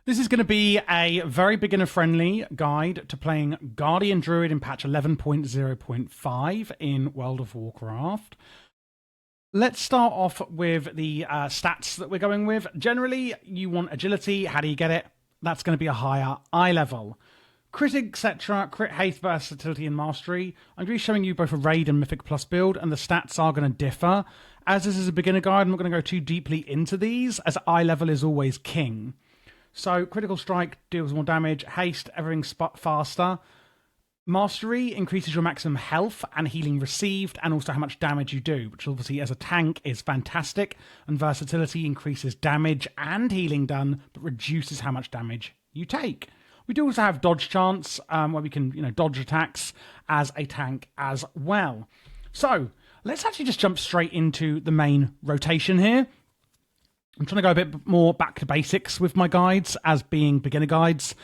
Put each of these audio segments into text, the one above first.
This is going to be a very beginner-friendly guide to playing Guardian Druid in patch 11.0.5 in World of Warcraft. Let's start off with the stats that we're going with. Generally, you want agility. How do you get it? That's going to be a higher eye level. Crit, etc., crit, haste, versatility, and mastery. I'm going to be showing you both a raid and Mythic Plus build, and the stats are going to differ. As this is a beginner guide, I'm not going to go too deeply into these, as eye level is always king. So, critical strike deals more damage, haste, everything's faster. Mastery increases your maximum health and healing received, and also how much damage you do, which obviously as a tank is fantastic. And versatility increases damage and healing done, but reduces how much damage you take. We do also have dodge chance, where we can, dodge attacks as a tank as well. So, let's actually just jump straight into the main rotation here. I'm trying to go a bit more back to basics with my guides as being beginner guides,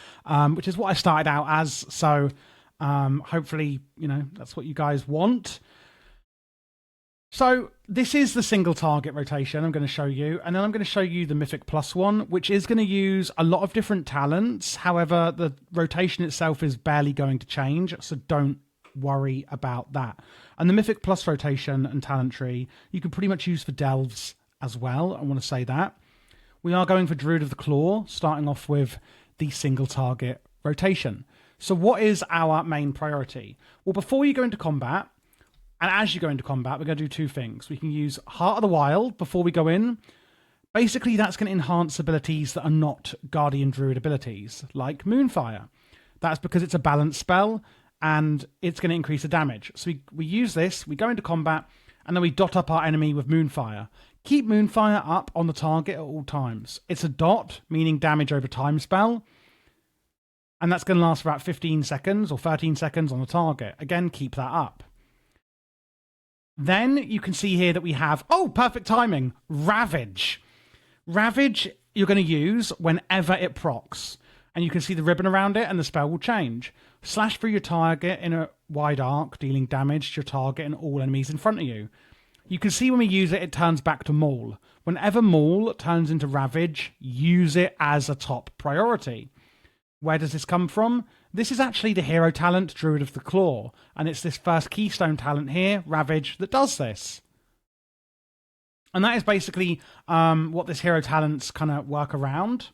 which is what I started out as. So hopefully, that's what you guys want. So this is the single target rotation I'm going to show you. And then I'm going to show you the Mythic Plus one, which is going to use a lot of different talents. However, the rotation itself is barely going to change. So don't worry about that. And the Mythic Plus rotation and talent tree, you can pretty much use for delves as well. I want to say that. We are going for Druid of the Claw, starting off with the single target rotation. So what is our main priority? Well, before you go into combat, and as you go into combat, we're going to do two things. We can use Heart of the Wild before we go in. Basically, that's going to enhance abilities that are not Guardian Druid abilities, like Moonfire. That's because it's a balanced spell, and it's going to increase the damage. So we use this, we go into combat, and then we dot up our enemy with Moonfire. Keep Moonfire up on the target at all times. It's a dot, meaning damage over time spell. And that's going to last for about 15 seconds or 13 seconds on the target. Again, keep that up. Then you can see here that we have, perfect timing, Ravage. Ravage you're going to use whenever it procs. And you can see the ribbon around it and the spell will change. Slash through your target in a wide arc, dealing damage to your target and all enemies in front of you. You can see when we use it, it turns back to Maul. Whenever Maul turns into Ravage, use it as a top priority. Where does this come from? This is actually the hero talent, Druid of the Claw. And it's this first keystone talent here, Ravage, that does this. And that is basically what this hero talents kind of work around,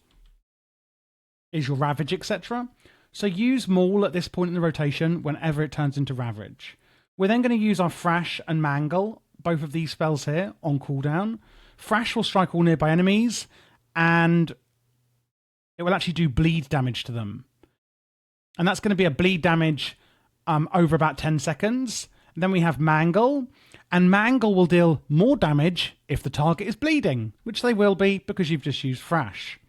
is your Ravage, etc. So use Maul at this point in the rotation whenever it turns into Ravage. We're then going to use our Thrash and Mangle, both of these spells here, on cooldown. Thrash will strike all nearby enemies, and it will actually do bleed damage to them. And that's going to be a bleed damage over about 10 seconds. And then we have Mangle, and Mangle will deal more damage if the target is bleeding, which they will be because you've just used Thrash.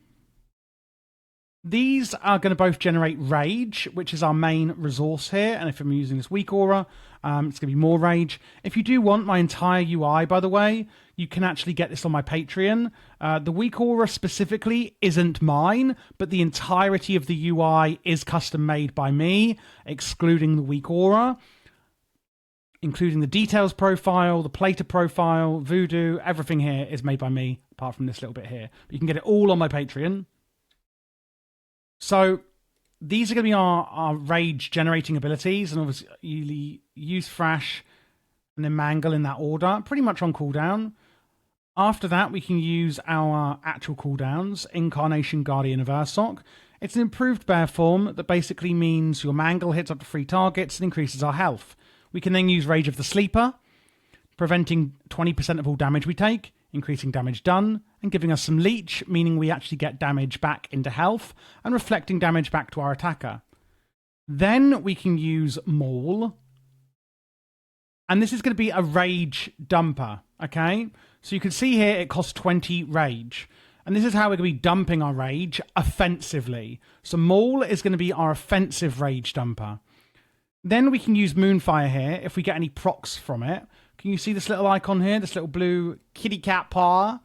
These are going to both generate Rage, which is our main resource here. And if I'm using this weak aura, it's going to be more Rage. If you do want my entire UI, by the way, you can actually get this on my Patreon. The weak aura specifically isn't mine, but the entirety of the UI is custom made by me, excluding the weak aura, including the details profile, the plater profile, voodoo, everything here is made by me, apart from this little bit here. But you can get it all on my Patreon. So these are going to be our rage generating abilities, and obviously you use Thrash and then Mangle in that order, pretty much on cooldown. After that, we can use our actual cooldowns, Incarnation, Guardian of Ursoc. It's an improved bear form that basically means your Mangle hits up to 3 targets and increases our health. We can then use Rage of the Sleeper, preventing 20% of all damage we take, increasing damage done, and giving us some leech, meaning we actually get damage back into health, and reflecting damage back to our attacker. Then we can use Maul, and this is going to be a rage dumper, okay? So you can see here it costs 20 rage, and this is how we're going to be dumping our rage offensively. So Maul is going to be our offensive rage dumper. Then we can use Moonfire here if we get any procs from it. Can you see this little icon here, this little blue kitty cat paw?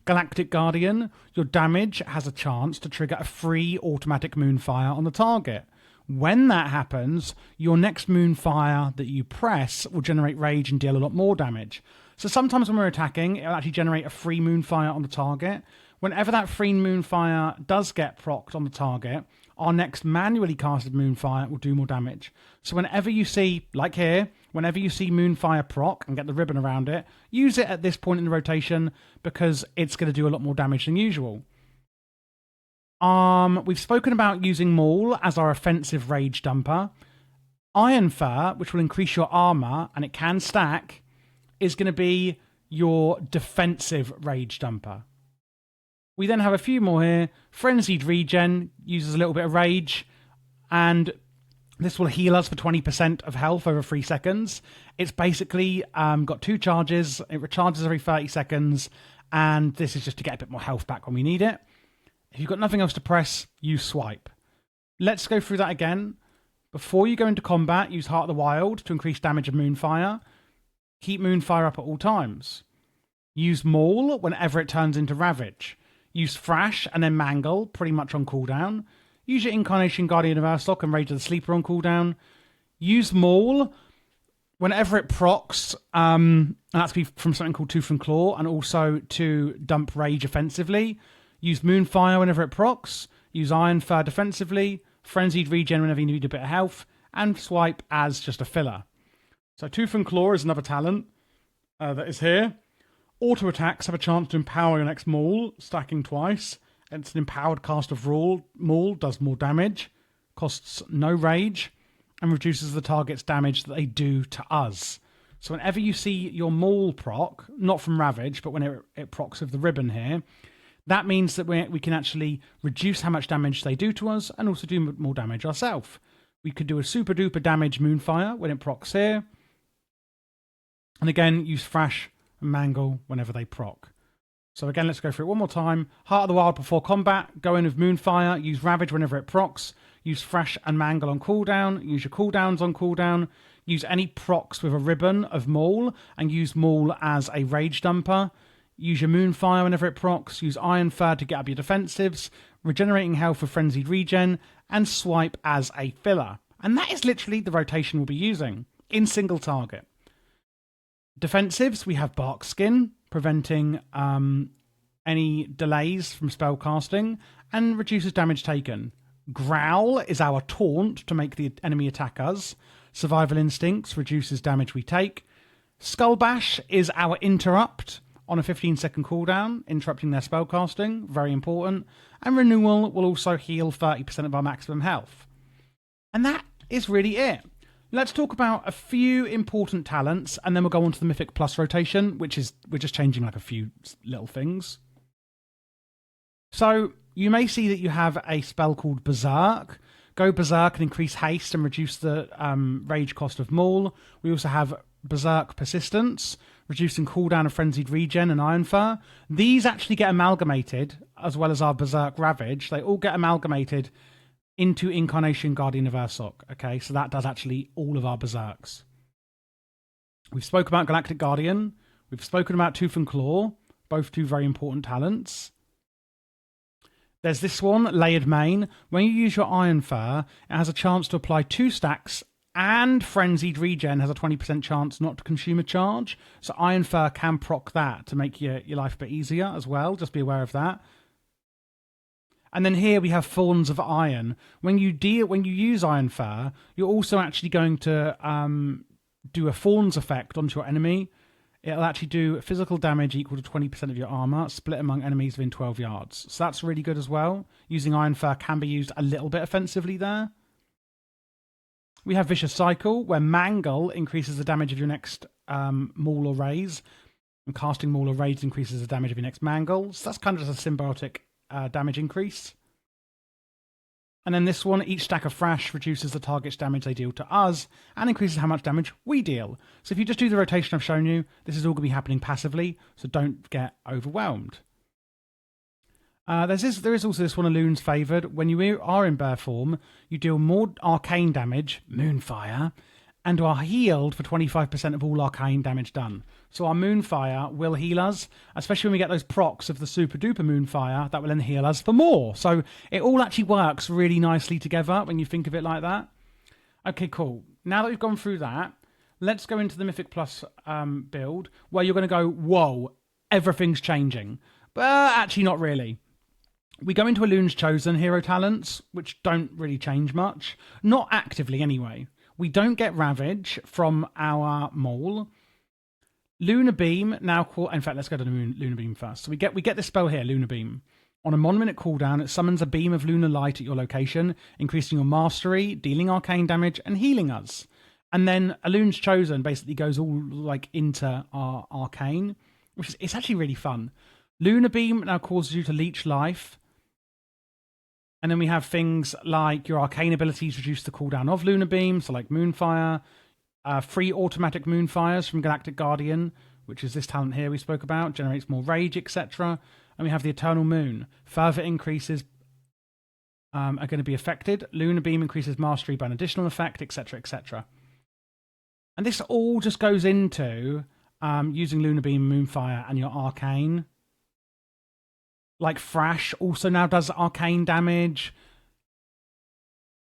Galactic Guardian. Your damage has a chance to trigger a free automatic Moonfire on the target. When that happens, your next Moonfire that you press will generate rage and deal a lot more damage. So sometimes when we're attacking, it'll actually generate a free Moonfire on the target. Whenever that free Moonfire does get procced on the target, our next manually casted Moonfire will do more damage. So whenever you see, like here, whenever you see Moonfire proc and get the ribbon around it, use it at this point in the rotation because it's going to do a lot more damage than usual. We've spoken about using Maul as our offensive rage dumper. Iron Fur, which will increase your armor and it can stack, is going to be your defensive rage dumper. We then have a few more here. Frenzied Regen uses a little bit of rage, and this will heal us for 20% of health over 3 seconds. It's basically got 2 charges. It recharges every 30 seconds, and this is just to get a bit more health back when we need it. If you've got nothing else to press, use Swipe. Let's go through that again. Before you go into combat, use Heart of the Wild to increase damage of Moonfire. Keep Moonfire up at all times. Use Maul whenever it turns into Ravage. Use Thrash and then Mangle, pretty much on cooldown. Use your Incarnation Guardian of Urstock and Rage of the Sleeper on cooldown. Use Maul whenever it procs, and that's be from something called Tooth and Claw, and also to dump Rage offensively. Use Moonfire whenever it procs. Use Iron Fur defensively. Frenzied Regen whenever you need a bit of health. And Swipe as just a filler. So Tooth and Claw is another talent that is here. Auto attacks have a chance to empower your next Maul, stacking twice. It's an empowered cast of Maul, does more damage, costs no rage, and reduces the target's damage that they do to us. So whenever you see your Maul proc, not from Ravage, but when it procs with the ribbon here, that means that we can actually reduce how much damage they do to us and also do more damage ourselves. We could do a super duper damage Moonfire when it procs here. And again, use Thrash and Mangle whenever they proc. So again, let's go through it one more time. Heart of the Wild before combat. Go in with Moonfire. Use Ravage whenever it procs. Use Thrash and Mangle on cooldown. Use your cooldowns on cooldown. Use any procs with a ribbon of Maul. And use Maul as a rage dumper. Use your Moonfire whenever it procs. Use Iron Fur to get up your defensives. Regenerating health with Frenzied Regen. And Swipe as a filler. And that is literally the rotation we'll be using in single target. Defensives, we have Bark Skin, preventing any delays from spell casting, and reduces damage taken. Growl is our taunt to make the enemy attack us. Survival Instincts reduces damage we take. Skull Bash is our interrupt on a 15-second cooldown, interrupting their spell casting, very important. And Renewal will also heal 30% of our maximum health. And that is really it. Let's talk about a few important talents, and then we'll go on to the Mythic Plus rotation, which is we're just changing like a few little things. So you may see that you have a spell called Berserk. Go Berserk and increase haste and reduce the rage cost of Maul. We also have Berserk Persistence, reducing cooldown of Frenzied Regen and Iron Fur. These actually get amalgamated, as well as our Berserk Ravage. They all get amalgamated into Incarnation Guardian of Urstock. Okay, so that does actually all of our Berserks. We've spoken about Galactic Guardian. We've spoken about Tooth and Claw, both two very important talents. There's this one, Layered Mane. When you use your Iron Fur, it has a chance to apply 2 stacks, and Frenzied Regen has a 20% chance not to consume a charge. So Iron Fur can proc that to make your life a bit easier as well. Just be aware of that. And then here we have Thorns of Iron. When you use Iron Fur, you're also actually going to do a Thorns effect onto your enemy. It'll actually do physical damage equal to 20% of your armor, split among enemies within 12 yards. So that's really good as well. Using Iron Fur can be used a little bit offensively there. We have Vicious Cycle, where Mangle increases the damage of your next Maul or Raise, and casting Maul or Raise increases the damage of your next Mangle. So that's kind of just a symbiotic damage increase. And then this one, each stack of Thrash reduces the target's damage they deal to us and increases how much damage we deal. So if you just do the rotation I've shown you, this is all going to be happening passively, so don't get overwhelmed. There is also this one, Loon's Favoured. When you are in bear form, you deal more arcane damage, Moonfire, and are healed for 25% of all arcane damage done. So our Moonfire will heal us, especially when we get those procs of the super duper Moonfire, that will then heal us for more. So it all actually works really nicely together when you think of it like that. Okay, cool. Now that we've gone through that, let's go into the Mythic Plus build, where you're going to go, whoa, everything's changing. But actually not really. We go into Elun's Chosen hero talents, which don't really change much. Not actively, anyway. We don't get Ravage from our Maul. Lunar Beam now call. In fact, let's go to the Lunar Beam first. So we get this spell here, Lunar Beam. On a 1 minute cooldown, it summons a beam of lunar light at your location, increasing your mastery, dealing arcane damage, and healing us. And then Elun's Chosen basically goes all like into our arcane, which is it's actually really fun. Lunar Beam now causes you to leech life. And then we have things like your arcane abilities reduce the cooldown of Lunar Beam, so like Moonfire, free automatic Moonfires from Galactic Guardian, which is this talent here we spoke about, generates more rage, etc. And we have the Eternal Moon. Further increases are going to be affected. Lunar Beam increases mastery by an additional effect, etc., etc. And this all just goes into using Lunar Beam, Moonfire, and your arcane. Like Thrash also now does arcane damage.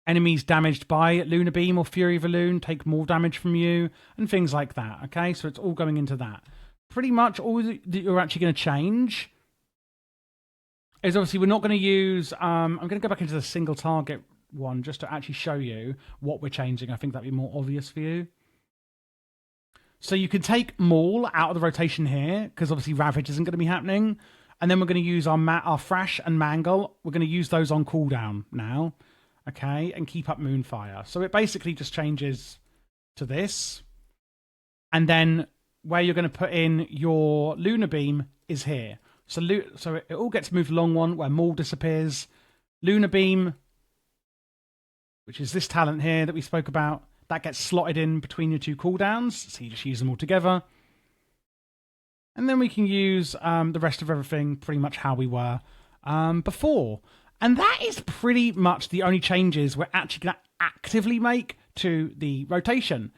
Enemies damaged by Lunar Beam or Fury of Elune take more damage from you, and things like that. Okay, so it's all going into that. Pretty much all that you're actually going to change is obviously we're not going to use. I'm going to go back into the single target one just to actually show you what we're changing. I think that'd be more obvious for you. So you can take Maul out of the rotation here because obviously Ravage isn't going to be happening. And then we're going to use our Thrash and Mangle. We're going to use those on cooldown now. Okay, and keep up Moonfire. So it basically just changes to this. And then where you're going to put in your Lunar Beam is here. So it all gets moved along one where Maul disappears. Lunar Beam, which is this talent here that we spoke about, that gets slotted in between your two cooldowns. So you just use them all together. And then we can use the rest of everything pretty much how we were before. And that is pretty much the only changes we're actually going to actively make to the rotation.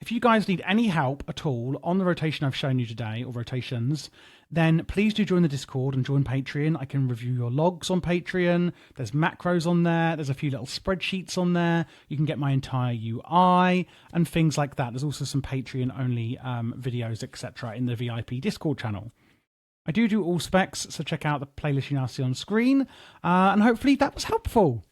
If you guys need any help at all on the rotation I've shown you today, or rotations, then please do join the Discord and join Patreon. I can review your logs on Patreon. There's macros on there. There's a few little spreadsheets on there. You can get my entire UI and things like that. There's also some Patreon-only videos, etc. in the VIP Discord channel. I do all specs, so check out the playlist you now see on screen. And hopefully that was helpful.